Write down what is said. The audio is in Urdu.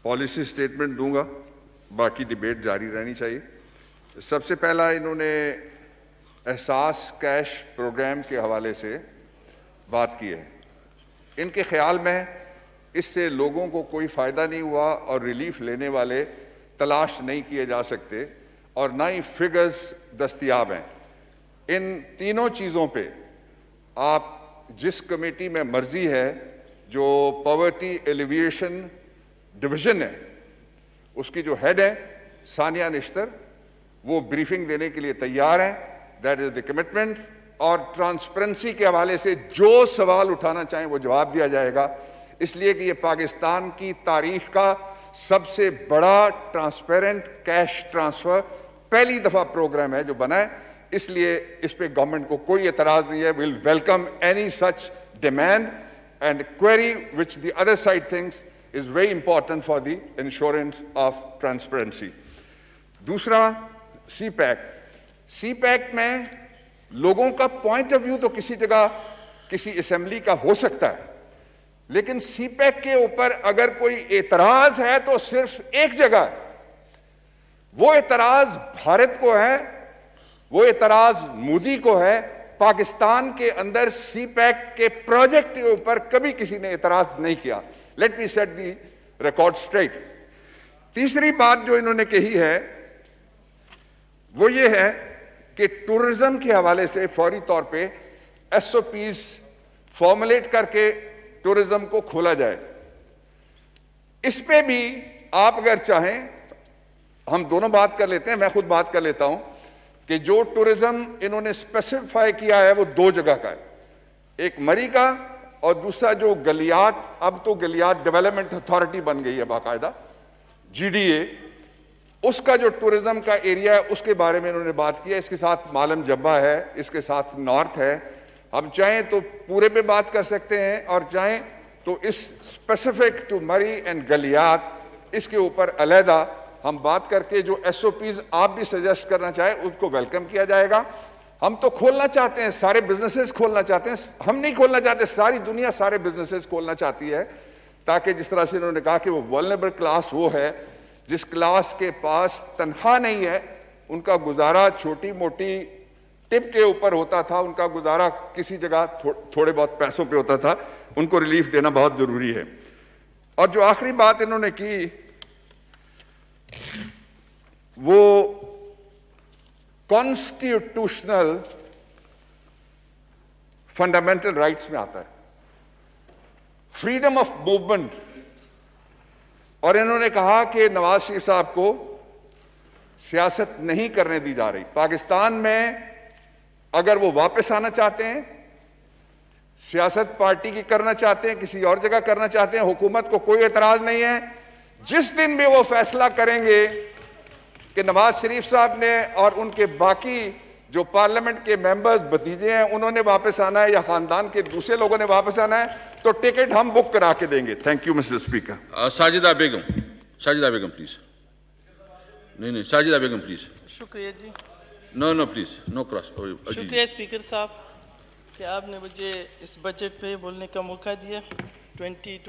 پالیسی اسٹیٹمنٹ دوں گا، باقی ڈیبیٹ جاری رہنی چاہیے۔ سب سے پہلا انہوں نے احساس کیش پروگرام کے حوالے سے بات کی ہے۔ ان کے خیال میں اس سے لوگوں کو کوئی فائدہ نہیں ہوا اور ریلیف لینے والے تلاش نہیں کیے جا سکتے اور نہ ہی فگرز دستیاب ہیں۔ ان تینوں چیزوں پہ آپ جس کمیٹی میں مرضی ہے، جو پاورٹی ایلیویشن ڈویژن ہے، اس کی جو ہیڈ ہے ثانیہ نشتر، وہ بریفنگ دینے کے لیے تیار ہیں۔ That is the commitment. اور ٹرانسپیرنسی کے حوالے سے جو سوال اٹھانا چاہیں وہ جواب دیا جائے گا، اس لیے کہ یہ پاکستان کی تاریخ کا سب سے بڑا ٹرانسپیرنٹ کیش ٹرانسفر پہلی دفعہ پروگرام ہے جو بنا ہے، اس لیے اس پہ گورنمنٹ کو کوئی اعتراض نہیں ہے۔ Well welcome any such demand and query which the other side thinks is very important for the insurance of transparency۔ دوسرا سی پیک میں لوگوں کا پوائنٹ آف ویو تو کسی جگہ کسی اسمبلی کا ہو سکتا ہے، لیکن سی پیک کے اوپر اگر کوئی اعتراض ہے تو صرف ایک جگہ ہے۔ وہ اعتراض بھارت کو ہے، وہ اعتراض مودی کو ہے۔ پاکستان کے اندر سی پیک کے پروجیکٹ کے اوپر کبھی کسی نے اعتراض نہیں کیا۔ لیٹ می سیٹ دی ریکارڈ اسٹریٹ۔ تیسری بات جو انہوں نے کہی ہے وہ یہ ہے کہ ٹورزم کے حوالے سے فوری طور پہ ایس او پیز فارمولیٹ کر کے ٹورزم کو کھولا جائے۔ اس پہ بھی آپ اگر چاہیں ہم دونوں بات کر لیتے ہیں، میں خود بات کر لیتا ہوں کہ جو ٹورزم انہوں نے اسپیسیفائی کیا ہے وہ دو جگہ کا ہے، ایک مری کا اور دوسرا جو گلیات، اب تو گلیات ڈیولپمنٹ اتھارٹی بن گئی ہے باقاعدہ، جی ڈی اے، اس کا جو ٹورزم کا ایریا ہے اس کے بارے میں انہوں نے بات کی ہے۔ اس کے ساتھ مالم جبہ ہے، اس کے ساتھ نارتھ ہے۔ ہم چاہیں تو پورے پہ بات کر سکتے ہیں اور چاہیں تو اس specific to Murree and Galiyat اس کے اوپر علیحدہ ہم بات کر کے جو ایس او پیز آپ بھی سجیسٹ کرنا چاہیں اس کو ویلکم کیا جائے گا۔ ہم تو کھولنا چاہتے ہیں، سارے بزنسز کھولنا چاہتے ہیں، ہم نہیں کھولنا چاہتے، ساری دنیا سارے بزنسز کھولنا چاہتی ہے، تاکہ جس طرح سے انہوں نے کہا کہ وہ ولنریبل کلاس وہ ہے جس کلاس کے پاس تنخواہ نہیں ہے، ان کا گزارا چھوٹی موٹی ٹپ کے اوپر ہوتا تھا، ان کا گزارا کسی جگہ تھوڑے بہت پیسوں پہ ہوتا تھا، ان کو ریلیف دینا بہت ضروری ہے۔ اور جو آخری بات انہوں نے کی وہ کانسٹیٹیوشنل فنڈامنٹل رائٹس میں آتا ہے، فریڈم آف موومنٹ۔ اور انہوں نے کہا کہ نواز شریف صاحب کو سیاست نہیں کرنے دی جا رہی پاکستان میں۔ اگر وہ واپس آنا چاہتے ہیں، سیاست پارٹی کی کرنا چاہتے ہیں، کسی اور جگہ کرنا چاہتے ہیں، حکومت کو کوئی اعتراض نہیں ہے۔ جس دن بھی وہ فیصلہ کریں گے کہ نواز شریف صاحب نے اور ان کے باقی جو پارلیمنٹ کے ممبرز بھتیجے ہیں انہوں نے واپس آنا ہے یا خاندان کے دوسرے لوگوں نے واپس آنا ہے تو ٹکٹ ہم بک کرا کے دیں گے۔ Thank you mister speaker. Sajida Begum please. نہیں ساجدہ بیگم پلیز۔ شکریہ جی، نو پلیز، نو کراس۔ شکریہ اسپیکر صاحب کہ آپ نے مجھے اس بجٹ پہ بولنے کا موقع دیا۔ 2020